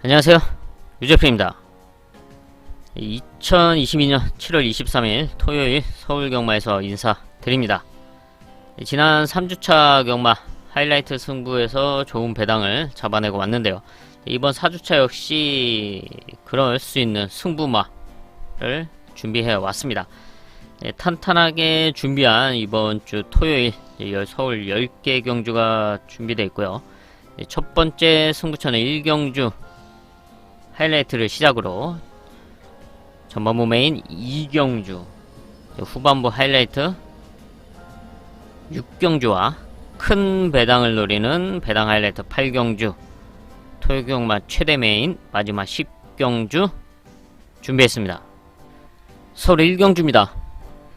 안녕하세요, 유재표입니다. 2022년 7월 23일 토요일 서울경마에서 인사드립니다. 지난 3주차 경마 하이라이트 승부에서 좋은 배당을 잡아내고 왔는데요, 이번 4주차 역시 그럴 수 있는 승부마를 준비해 왔습니다. 탄탄하게 준비한 이번 주 토요일 서울 10개 경주가 준비되어 있고요. 첫 번째 승부처는 1경주 하이라이트를 시작으로 전반부 메인 2경주, 후반부 하이라이트 6경주와 큰 배당을 노리는 배당 하이라이트 8경주, 토요경마 최대 메인 마지막 10경주 준비했습니다. 서울 1경주입니다.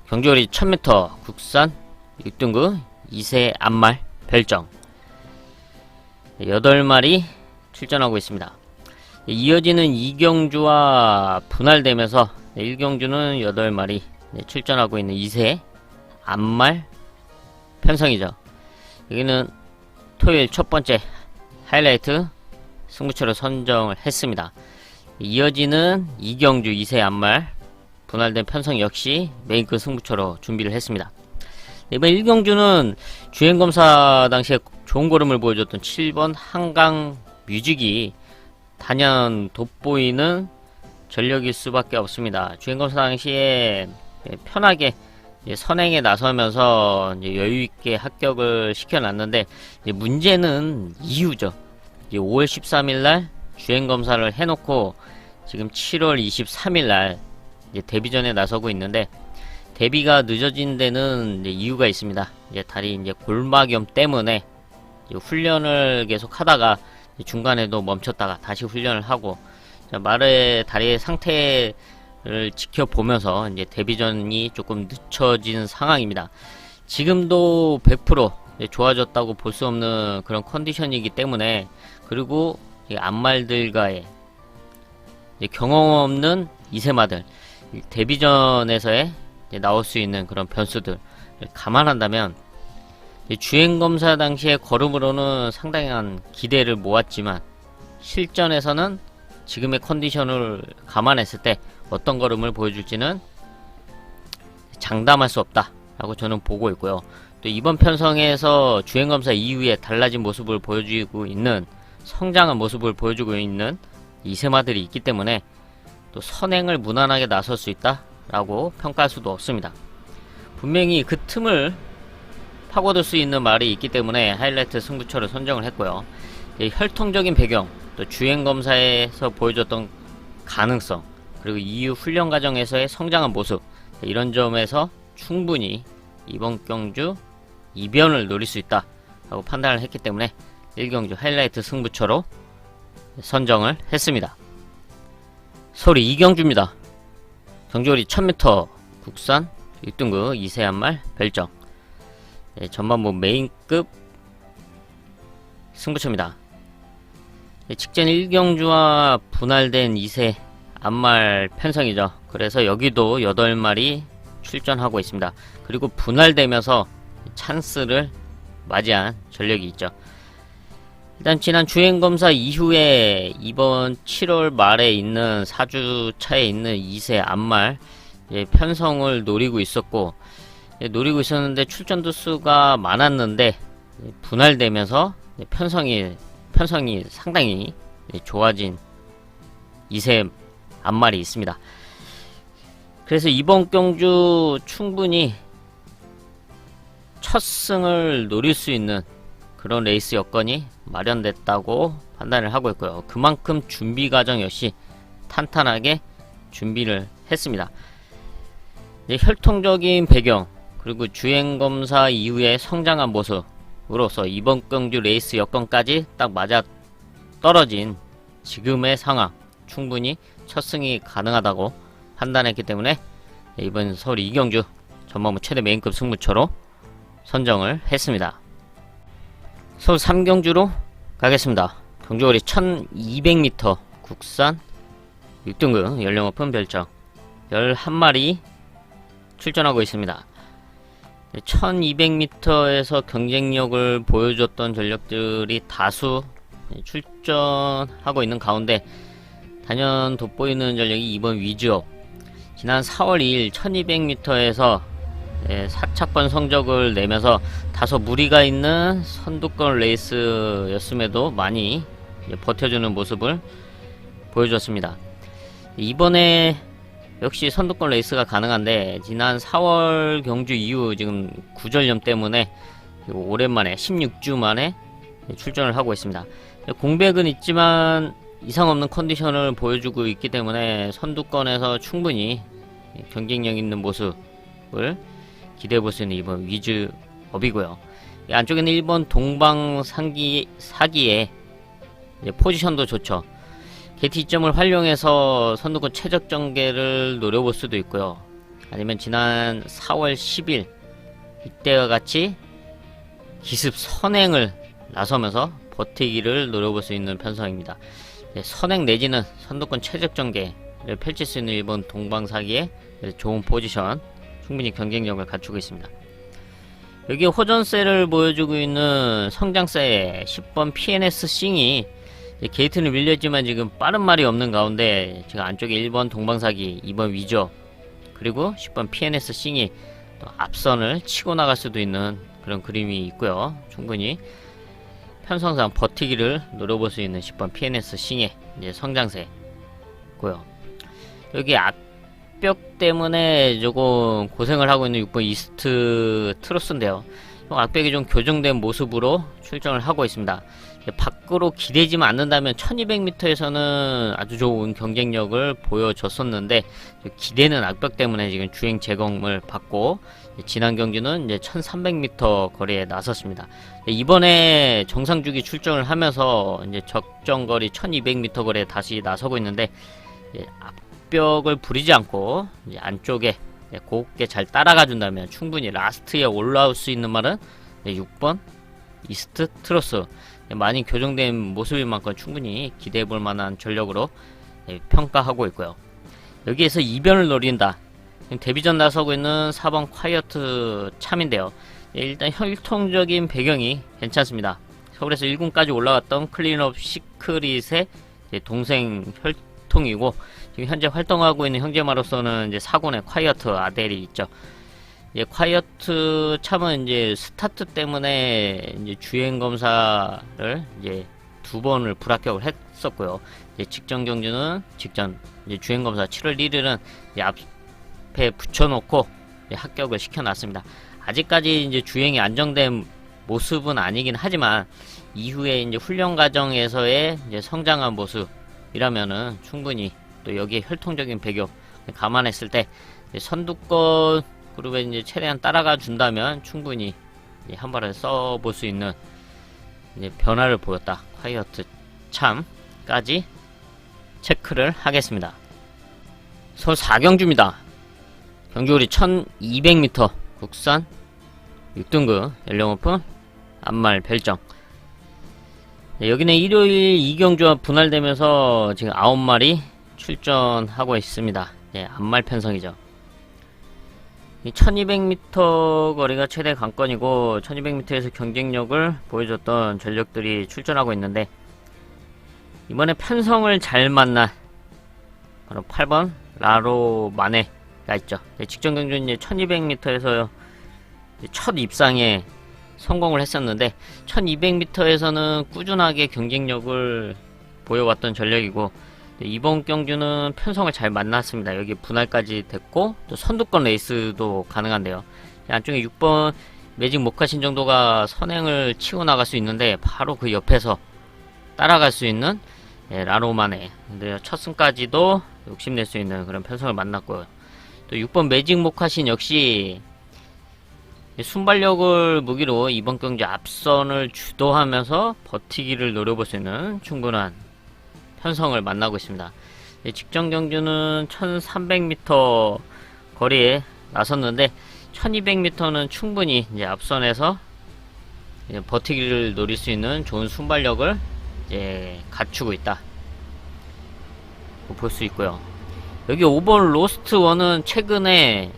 경주거리 1000m 국산 6등급 2세 암말 별정 8마리 출전하고 있습니다. 이어지는 2경주와 분할되면서 1경주는 8마리 출전하고 있는 2세 암말 편성이죠. 여기는 토요일 첫 번째 하이라이트 승부처로 선정을 했습니다. 이어지는 2경주 2세 암말 분할된 편성 역시 메인급 승부처로 준비를 했습니다. 이번 1경주는 주행검사 당시에 좋은 걸음을 보여줬던 7번 한강 뮤직이 단연 돋보이는 전력일 수밖에 없습니다. 주행검사 당시에 편하게 선행에 나서면서 여유있게 합격을 시켜놨는데, 문제는 이후죠. 5월 13일날 주행검사를 해놓고 지금 7월 23일날 데뷔전에 나서고 있는데, 데뷔가 늦어진 데는 이유가 있습니다. 다리 골막염 때문에 훈련을 계속 하다가 중간에도 멈췄다가 다시 훈련을 하고, 말의 다리의 상태를 지켜보면서 데뷔전이 조금 늦춰진 상황입니다. 지금도 100% 좋아졌다고 볼 수 없는 그런 컨디션이기 때문에, 그리고 암말들과의 경험 없는 이세마들, 데뷔전에서의 나올 수 있는 그런 변수들 감안한다면, 주행검사 당시의 걸음으로는 상당한 기대를 모았지만 실전에서는 지금의 컨디션을 감안했을 때 어떤 걸음을 보여줄지는 장담할 수 없다 라고 저는 보고 있고요. 또 이번 편성에서 주행검사 이후에 달라진 모습을 보여주고 있는, 성장한 모습을 보여주고 있는 이세마들이 있기 때문에 또 선행을 무난하게 나설 수 있다 라고 평가할 수도 없습니다. 분명히 그 틈을 파고들 수 있는 말이 있기 때문에 하이라이트 승부처를 선정을 했고요. 혈통적인 배경, 또 주행검사에서 보여줬던 가능성, 그리고 이후 훈련 과정에서의 성장한 모습, 이런 점에서 충분히 이번 경주 이변을 노릴 수 있다 라고 판단을 했기 때문에 1경주 하이라이트 승부처로 선정을 했습니다. 서울 2경주입니다. 경주거리 1000m 국산 6등급 2세 한말 별정, 전반부 메인급 승부처입니다. 직전 1경주와 분할된 2세 암말 편성이죠. 그래서 여기도 8마리 출전하고 있습니다. 그리고 분할되면서 찬스를 맞이한 전력이 있죠. 일단 지난 주행검사 이후에 이번 7월 말에 있는 4주차에 있는 2세 암말 편성을 노리고 있었는데 출전 두수가 많았는데 분할되면서 편성이 상당히 좋아진 2세 암말이 있습니다. 그래서 이번 경주 충분히 첫 승을 노릴 수 있는 그런 레이스 여건이 마련됐다고 판단을 하고 있고요. 그만큼 준비 과정 역시 탄탄하게 준비를 했습니다. 혈통적인 배경, 그리고 주행검사 이후에 성장한 모습으로서 이번 경주 레이스 여건까지 딱 맞아 떨어진 지금의 상황, 충분히 첫 승이 가능하다고 판단했기 때문에 이번 서울 2경주 전반부 최대 메인급 승부처로 선정을 했습니다. 서울 3경주로 가겠습니다. 경주거리 1200m 국산 6등급 연령 오픈 별정 11마리 출전하고 있습니다. 1200m에서 경쟁력을 보여줬던 전력들이 다수 출전하고 있는 가운데 단연 돋보이는 전력이 이번 위즈업. 지난 4월 2일 1200m에서 4착번 성적을 내면서 다소 무리가 있는 선두권 레이스였음에도 많이 버텨주는 모습을 보여줬습니다. 이번에 역시 선두권 레이스가 가능한데 지난 4월 경주 이후 지금 구절염 때문에 오랜만에 16주 만에 출전을 하고 있습니다. 공백은 있지만 이상 없는 컨디션을 보여주고 있기 때문에 선두권에서 충분히 경쟁력 있는 모습을 기대해 볼 수 있는 이번 위즈업이고요. 안쪽에는 1번 동방사기의 포지션도 좋죠. 게이트 2점을 활용해서 선두권 최적 전개를 노려볼 수도 있고요. 아니면 지난 4월 10일 이때와 같이 기습 선행을 나서면서 버티기를 노려볼 수 있는 편성입니다. 선행 내지는 선두권 최적 전개를 펼칠 수 있는 일본 동방사기의 좋은 포지션, 충분히 경쟁력을 갖추고 있습니다. 여기 호전세를 보여주고 있는 성장세 10번 PNS 싱이 게이트는 밀렸지만 지금 빠른 말이 없는 가운데 제가 안쪽에 1번 동방사기, 2번 위저, 그리고 10번 PNS 싱이 또 앞선을 치고 나갈 수도 있는 그런 그림이 있고요. 충분히 편성상 버티기를 노려볼 수 있는 10번 PNS 싱의 성장세고요. 여기 악벽 때문에 조금 고생을 하고 있는 6번 이스트 트로스인데요. 악벽이 좀 교정된 모습으로 출전을 하고 있습니다. 밖으로 기대지만 않는다면 1200m에서는 아주 좋은 경쟁력을 보여줬었는데 기대는 악벽 때문에 지금 주행 재검을 받고 지난 경주는 이제 1300m 거리에 나섰습니다. 이번에 정상주기 출전을 하면서 이제 적정거리 1200m 거리에 다시 나서고 있는데 악벽을 부리지 않고 이제 안쪽에 곱게 잘 따라가 준다면 충분히 라스트에 올라올 수 있는 말은 6번 이스트 트로스, 많이 교정된 모습인 만큼 충분히 기대해볼 만한 전력으로 평가하고 있고요. 여기에서 이변을 노린다. 데뷔전 나서고 있는 4번 콰이어트 참인데요. 일단 혈통적인 배경이 괜찮습니다. 서울에서 1군까지 올라갔던 클린업 시크릿의 동생 혈통이고 지금 현재 활동하고 있는 형제마로서는 이제 4군의 콰이어트 아델이 있죠. 콰이어트 참은 이제 스타트 때문에 이제 주행 검사를 이제 2번을 불합격을 했었고요. 이제 직전 경주는 직전 이제 주행 검사 7월 1일은 이제 앞에 붙여놓고 이제 합격을 시켜놨습니다. 아직까지 이제 주행이 안정된 모습은 아니긴 하지만 이후에 이제 훈련 과정에서의 이제 성장한 모습이라면은 충분히 또 여기에 혈통적인 배경 감안했을 때 선두권 그룹에 이제 최대한 따라가 준다면 충분히 한 발을 써볼 수 있는 이제 변화를 보였다. 콰이어트 참까지 체크를 하겠습니다. 서울 4경주입니다. 경주거리 1200m 국산 6등급 연령오픈 암말 별정. 여기는 일요일 2경주와 분할되면서 지금 9마리 출전하고 있습니다. 암말 편성이죠. 1200m 거리가 최대 관건이고 1200m에서 경쟁력을 보여줬던 전력들이 출전하고 있는데 이번에 편성을 잘 만난 바로 8번 라로마네가 있죠. 직전 경주는 이제 1200m에서 첫 입상에 성공을 했었는데 1200m에서는 꾸준하게 경쟁력을 보여왔던 전력이고 이번 경주는 편성을 잘 만났습니다. 여기 분할까지 됐고 또 선두권 레이스도 가능한데요. 안쪽에 6번 매직 모카신 정도가 선행을 치고 나갈 수 있는데 바로 그 옆에서 따라갈 수 있는 라로마네, 근데 첫 승까지도 욕심낼 수 있는 그런 편성을 만났고요. 또 6번 매직 모카신 역시 순발력을 무기로 이번 경주 앞선을 주도하면서 버티기를 노려볼 수 있는 충분한 편성을 만나고 있습니다. 직전 경주는 1300m 거리에 나섰는데 1200m는 충분히 이제 앞선에서 버티기를 노릴 수 있는 좋은 순발력을 이제 갖추고 있다 볼 수 있고요. 여기 5번 로스트 원은 최근에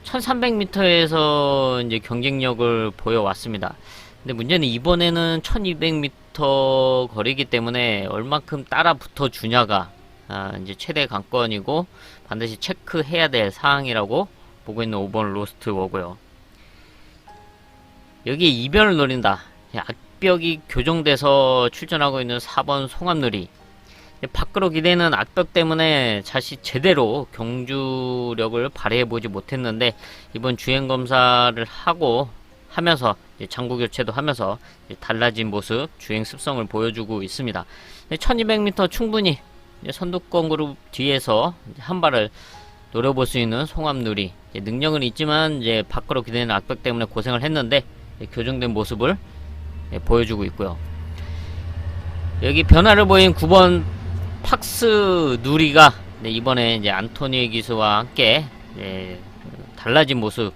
1300m에서 이제 경쟁력을 보여왔습니다. 근데 문제는 이번에는 1200m 200m 거리이기 때문에 얼만큼 따라 붙어 주냐가 이제 최대 관건이고 반드시 체크해야 될 사항이라고 보고 있는 5번 로스트워고요. 여기 이변을 노린다. 악벽이 교정돼서 출전하고 있는 4번 송암누리. 밖으로 기대는 악벽 때문에 자칫 제대로 경주력을 발휘해보지 못했는데 이번 주행검사를 하면서 장구 교체도 하면서 달라진 모습, 주행 습성을 보여주고 있습니다. 1200m 충분히 선두권 그룹 뒤에서 한 발을 노려볼 수 있는 송암누리. 능력은 있지만 이제 밖으로 기대는 악벽 때문에 고생을 했는데 교정된 모습을 보여주고 있고요. 여기 변화를 보인 9번 팍스 누리가 이번에 이제 안토니의 기수와 함께 달라진 모습을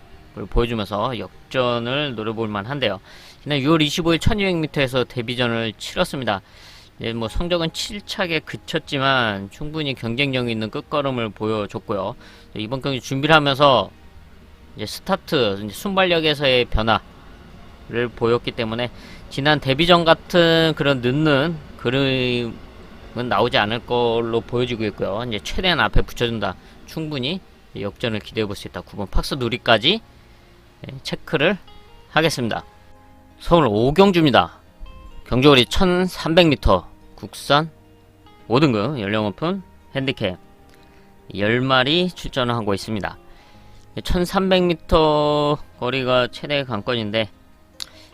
보여주면서 역전을 노려볼 만한데요. 지난 6월 25일 1200m에서 데뷔전을 치렀습니다. 뭐 성적은 7착에 그쳤지만 충분히 경쟁력 있는 끝걸음을 보여줬고요. 이번 경기 준비를 하면서 이제 스타트, 이제 순발력에서의 변화를 보였기 때문에 지난 데뷔전 같은 그런 늦는 그림은 나오지 않을 걸로 보여지고 있고요. 이제 최대한 앞에 붙여준다. 충분히 역전을 기대해볼 수 있다. 9번 팍스 누리까지 체크를 하겠습니다. 서울 오경주입니다. 경주거리 1300m 국산 5등급 연령 오픈 핸디캡 10마리 출전을 하고 있습니다. 1300m 거리가 최대 관건인데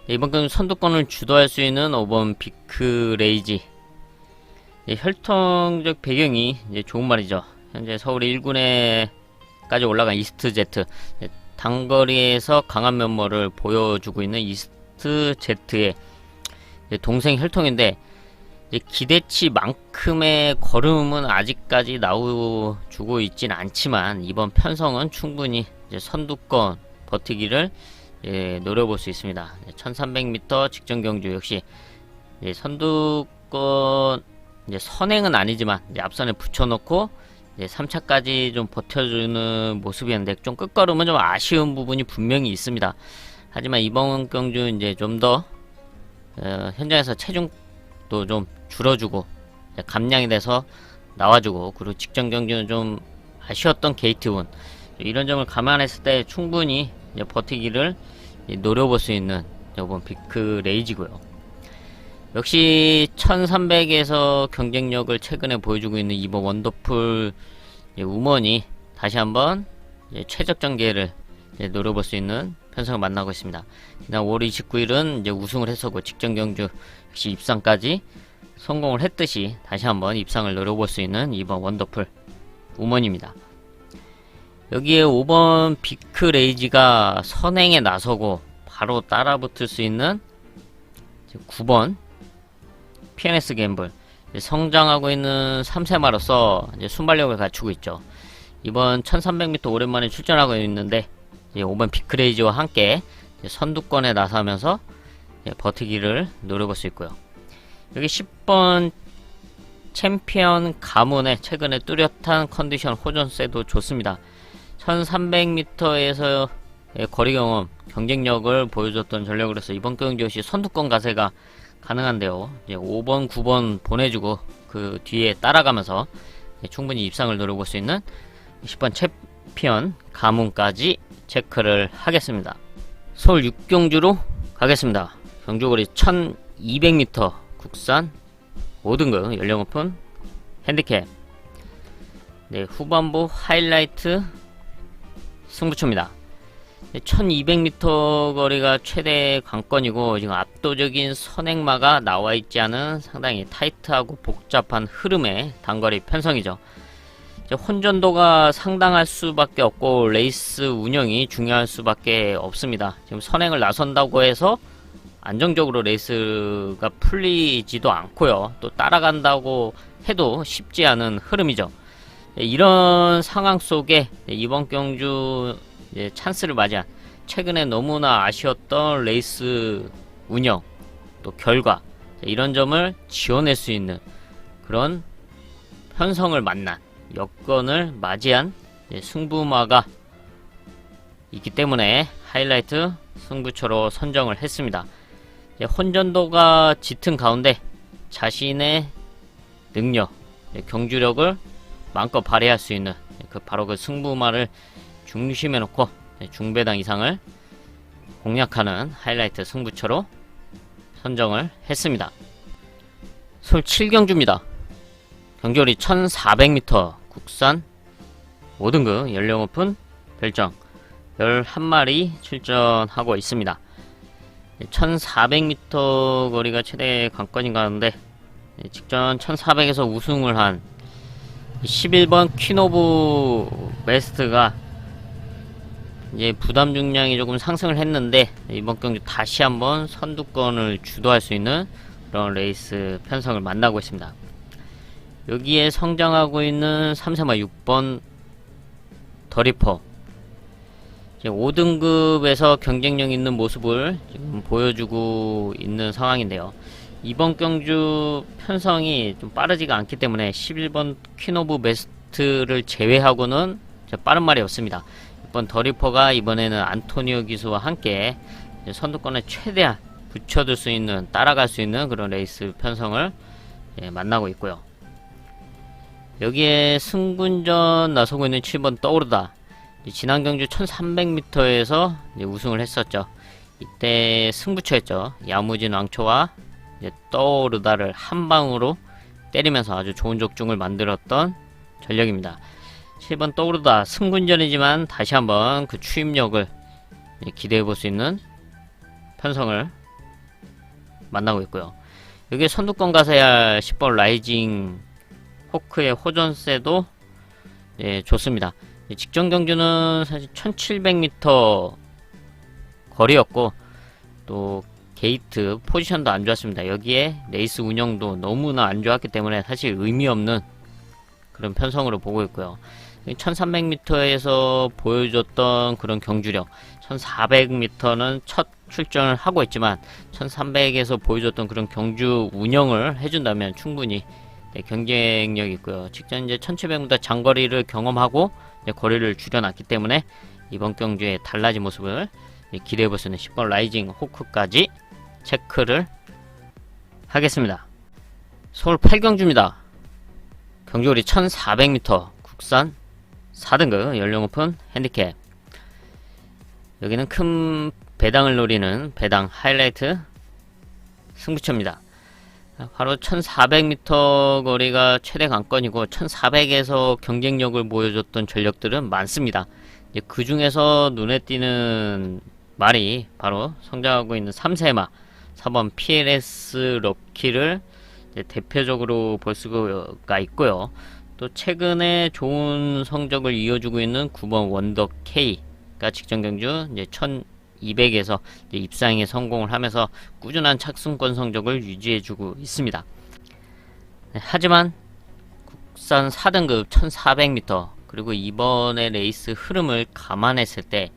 이번 경기 선두권을 주도할 수 있는 5번 비크레이지. 혈통적 배경이 이제 좋은 말이죠. 현재 서울의 1군에까지 올라간 이스트제트. 단거리에서 강한 면모를 보여주고 있는 이스트제트의 동생 혈통인데 기대치만큼의 걸음은 아직까지 나와주고 있진 않지만 이번 편성은 충분히 이제 선두권 버티기를 노려볼 수 있습니다. 1300m 직전 경주 역시 선두권 선행은 아니지만 앞선에 붙여놓고 3차까지 좀 버텨주는 모습이었는데 좀 끝걸음은 좀 아쉬운 부분이 분명히 있습니다. 하지만 이번 경주 좀 더 현장에서 체중도 좀 줄어주고 감량이 돼서 나와주고, 그리고 직전 경주는 좀 아쉬웠던 게이트운, 이런 점을 감안했을 때 충분히 버티기를 노려볼 수 있는 이번 비크레이지고요. 역시 1300에서 경쟁력을 최근에 보여주고 있는 이번 원더풀 우먼이 다시 한번 최적전 기회를 노려볼 수 있는 편성을 만나고 있습니다. 지난 5월 29일은 우승을 했었고 직전 경주 역시 입상까지 성공을 했듯이 다시 한번 입상을 노려볼 수 있는 이번 원더풀 우먼입니다. 여기에 5번 비크레이지가 선행에 나서고 바로 따라붙을 수 있는 9번 PNS 갬블, 성장하고 있는 3세마로서 순발력을 갖추고 있죠. 이번 1300m 오랜만에 출전하고 있는데 5번 비크레이지와 함께 선두권에 나서면서 버티기를 노려볼 수 있고요. 여기 10번 챔피언 가문의 최근에 뚜렷한 컨디션 호전세도 좋습니다. 1300m에서 거리 경험, 경쟁력을 보여줬던 전력으로서 이번 경기 역시 선두권 가세가 가능한데요. 5번, 9번 보내주고 그 뒤에 따라가면서 충분히 입상을 노려볼 수 있는 10번 챔피언 가문까지 체크를 하겠습니다. 서울 6경주로 가겠습니다. 경주거리 1200m 국산 5등급 연령 오픈 핸디캡. 후반부 하이라이트 승부처입니다. 1200m 거리가 최대 관건이고 지금 압도적인 선행마가 나와있지 않은 상당히 타이트하고 복잡한 흐름의 단거리 편성이죠. 혼전도가 상당할 수밖에 없고 레이스 운영이 중요할 수밖에 없습니다. 지금 선행을 나선다고 해서 안정적으로 레이스가 풀리지도 않고요. 또 따라간다고 해도 쉽지 않은 흐름이죠. 이런 상황 속에 이번 경주 찬스를 맞이한 최근에 너무나 아쉬웠던 레이스 운영 또 결과, 이런 점을 지원할 수 있는 그런 편성을 만난 여건을 맞이한 승부마가 있기 때문에 하이라이트 승부처로 선정을 했습니다. 혼전도가 짙은 가운데 자신의 능력, 경주력을 마음껏 발휘할 수 있는 바로 그 승부마를 중심에 놓고 중배당 이상을 공략하는 하이라이트 승부처로 선정을 했습니다. 솔 7경주입니다. 경주거리 1400m, 국산 5등급 연령 오픈 별정 11마리 출전하고 있습니다. 1400m 거리가 최대 관건인 가운데 직전 1400에서 우승을 한 11번 퀸 오브 베스트가 이제 부담 중량이 조금 상승을 했는데 이번 경주 다시 한번 선두권을 주도할 수 있는 그런 레이스 편성을 만나고 있습니다. 여기에 성장하고 있는 3세마 6번 더리퍼 5등급에서 경쟁력 있는 모습을 지금 보여주고 있는 상황인데요. 이번 경주 편성이 좀 빠르지가 않기 때문에 11번 퀸 오브 베스트를 제외하고는 빠른 말이 없습니다. 이번 더리퍼가 이번에는 안토니오 기수와 함께 선두권에 최대한 붙여들 수 있는, 따라갈 수 있는 그런 레이스 편성을 만나고 있고요. 여기에 승군전 나서고 있는 7번 떠오르다. 지난 경주 1300m에서 우승을 했었죠. 이때 승부처였죠. 야무진 왕초와 떠오르다를 한 방으로 때리면서 아주 좋은 적중을 만들었던 전력입니다. 7번 떠오르다 승군전이지만 다시 한번 그 추임력을 기대해볼 수 있는 편성을 만나고 있고요. 여기에 선두권 가서야 할 10번 라이징 호크의 호전세도 좋습니다. 직전 경주는 사실 1700m 거리였고 또 게이트 포지션도 안 좋았습니다. 여기에 레이스 운영도 너무나 안 좋았기 때문에 사실 의미 없는 그런 편성으로 보고 있고요. 1300m에서 보여줬던 그런 경주력, 1400m는 첫 출전을 하고 있지만 1300에서 보여줬던 그런 경주 운영을 해준다면 충분히 경쟁력이 있고요. 직전 이제 1700m 장거리를 경험하고 거리를 줄여놨기 때문에 이번 경주에 달라진 모습을 기대해볼 수 있는 10번 라이징 호크까지 체크를 하겠습니다. 서울 8경주입니다. 경주거리 1400m, 국산 4등급 연령 오픈 핸디캡. 여기는 큰 배당을 노리는 배당 하이라이트 승부처입니다. 바로 1400m 거리가 최대 관건이고 1400에서 경쟁력을 보여줬던 전력들은 많습니다. 그 중에서 눈에 띄는 말이 바로 성장하고 있는 3세마 4번 PLS 럭키를 대표적으로 볼 수가 있고요. 또 최근에 좋은 성적을 이어주고 있는 9번 원더 K가 직전 경주 이제 1200에서 입상에 성공을 하면서 꾸준한 착승권 성적을 유지해주고 있습니다. 하지만 국산 4등급 1400m 그리고 이번에 레이스 흐름을 감안했을 때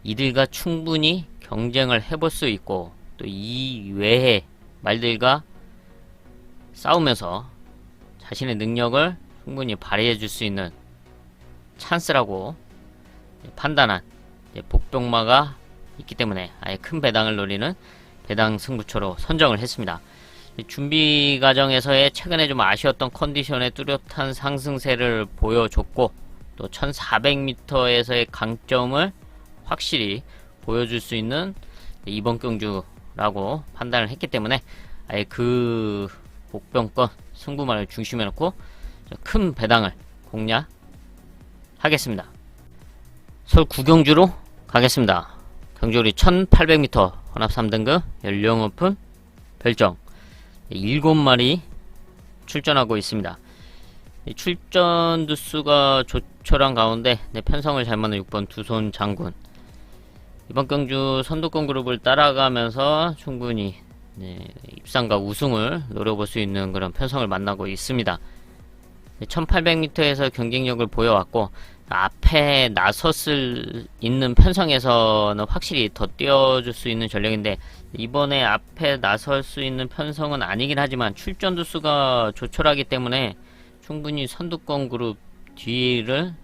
이들과 충분히 경쟁을 해볼 수 있고 또 이 외의 말들과 싸우면서 자신의 능력을 충분히 발휘해 줄 수 있는 찬스라고 판단한 복병마가 있기 때문에 아예 큰 배당을 노리는 배당 승부처로 선정을 했습니다. 준비 과정에서의 최근에 좀 아쉬웠던 컨디션의 뚜렷한 상승세를 보여줬고 또 1400m에서의 강점을 확실히 보여줄 수 있는 이번 경주라고 판단을 했기 때문에 아예 그 복병권 승부만을 중심에 놓고 큰 배당을 공략하겠습니다. 서울 9경주로 가겠습니다. 경주거리 1800m 혼합 3등급 연령 오픈 별정 7마리 출전하고 있습니다. 출전 두수가 조촐한 가운데 편성을 잘 맞는 6번 두손 장군 이번 경주 선두권 그룹을 따라가면서 충분히 입상과 우승을 노려볼 수 있는 그런 편성을 만나고 있습니다. 1800m에서 경쟁력을 보여왔고 앞에 나섰을 있는 편성에서는 확실히 더 뛰어줄 수 있는 전력인데 이번에 앞에 나설 수 있는 편성은 아니긴 하지만 출전 두수가 조촐하기 때문에 충분히 선두권 그룹 뒤를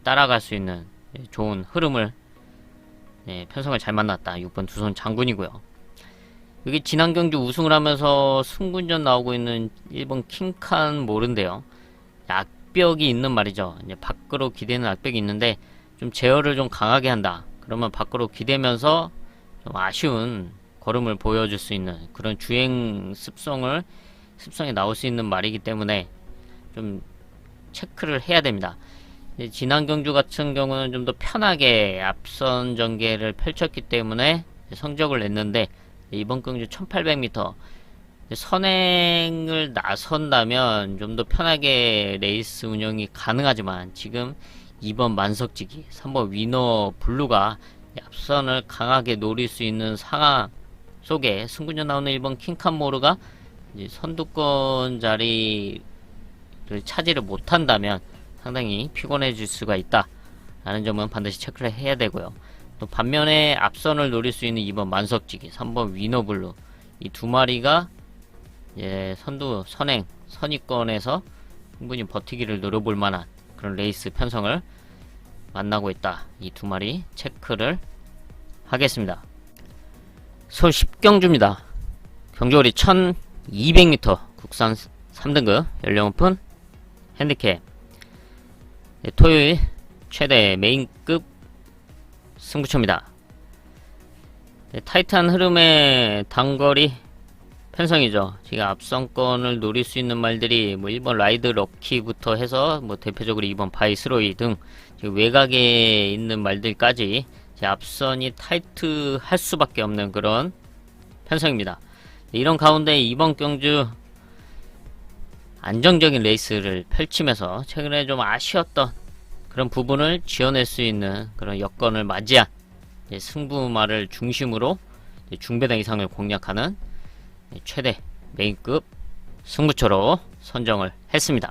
따라갈 수 있는 좋은 흐름을 편성을 잘 만났다. 6번 두손 장군이고요. 여기 지난 경주 우승을 하면서 승군전 나오고 있는 일본 킹칸 모르인데요. 악벽이 있는 말이죠. 이제 밖으로 기대는 악벽이 있는데 좀 제어를 좀 강하게 한다. 그러면 밖으로 기대면서 좀 아쉬운 걸음을 보여줄 수 있는 그런 주행 습성에 나올 수 있는 말이기 때문에 좀 체크를 해야 됩니다. 지난 경주 같은 경우는 좀 더 편하게 앞선 전개를 펼쳤기 때문에 성적을 냈는데 이번 경주 1800m 선행을 나선다면 좀 더 편하게 레이스 운영이 가능하지만 지금 2번 만석지기 3번 위너 블루가 앞선을 강하게 노릴 수 있는 상황 속에 승군전 나오는 1번 킹칸모르가 선두권 자리를 차지를 못한다면 상당히 피곤해질 수가 있다 라는 점은 반드시 체크를 해야 되고요. 또 반면에 앞선을 노릴 수 있는 2번 만석지기 3번 위너블루 이 두 마리가 선행 선위권에서 충분히 버티기를 노려볼 만한 그런 레이스 편성을 만나고 있다. 이 두 마리 체크를 하겠습니다. 서울 10경주입니다. 경주거리 1200m 국산 3등급 연령 오픈 핸디캡 토요일 최대 메인급 승부처입니다. 타이트한 흐름의 단거리 편성이죠. 지금 앞선권을 노릴 수 있는 말들이 1번 라이드 럭키부터 해서 대표적으로 2번 바이스로이 등 지금 외곽에 있는 말들까지 앞선이 타이트 할 수밖에 없는 그런 편성입니다. 이런 가운데 이번 경주 안정적인 레이스를 펼치면서 최근에 좀 아쉬웠던 그런 부분을 지어낼 수 있는 그런 여건을 맞이한 승부마를 중심으로 중배당 이상을 공략하는 최대 메인급 승부처로 선정을 했습니다.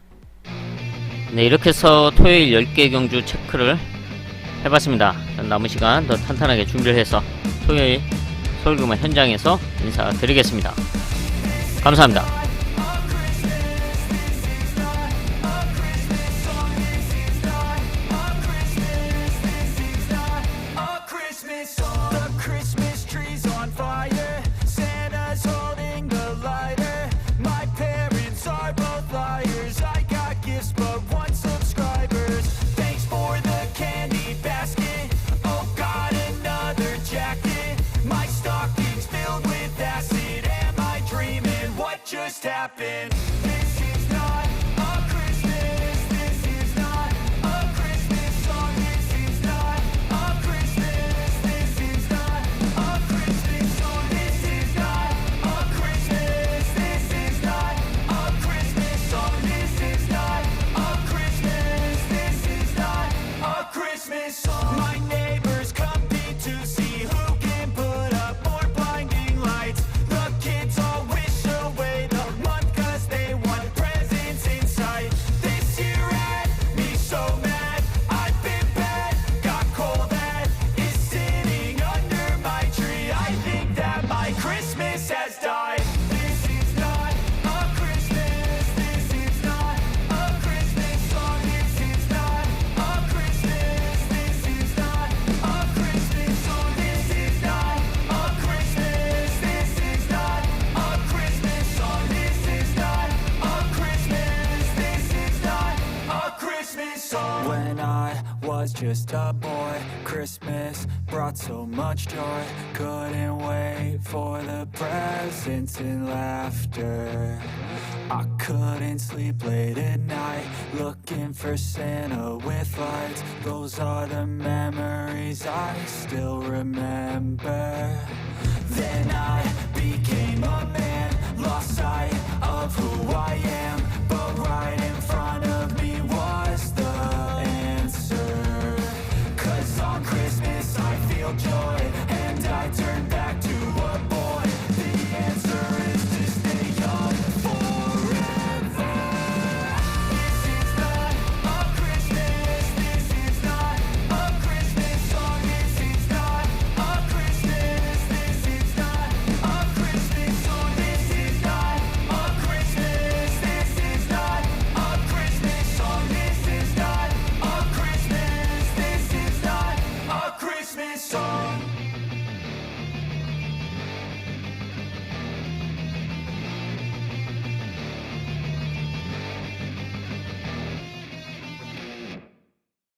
이렇게 해서 토요일 10개 경주 체크를 해봤습니다. 남은 시간 더 탄탄하게 준비를 해서 토요일 서울금화 현장에서 인사드리겠습니다. 감사합니다. Just happened. This is not a Christmas. This is not a Christmas song. This is not a Christmas. This is not a Christmas song. This is not a Christmas. This is not a Christmas song. This is not a Christmas. This is not a Christmas song. My neighbors compete to see who can put up more blinding lights. The kids all wish away the month 'cause they want presents in sight. This year had me so mad. I've been bad, got coal that is sitting under my tree. I think that my Christmas has died. This is not a Christmas. This is not a Christmas song. This is not a Christmas. This is not a Christmas song. This is not a Christmas. This is not a Christmas song. This is not a Christmas. This is not a Christmas song. When I was just a boy, Christmas brought so much joy. Couldn't wait for the presents and laughter. I couldn't sleep late at night, looking for Santa with lights. Those are the memories I still remember. Then I became a man, lost sight of who I am.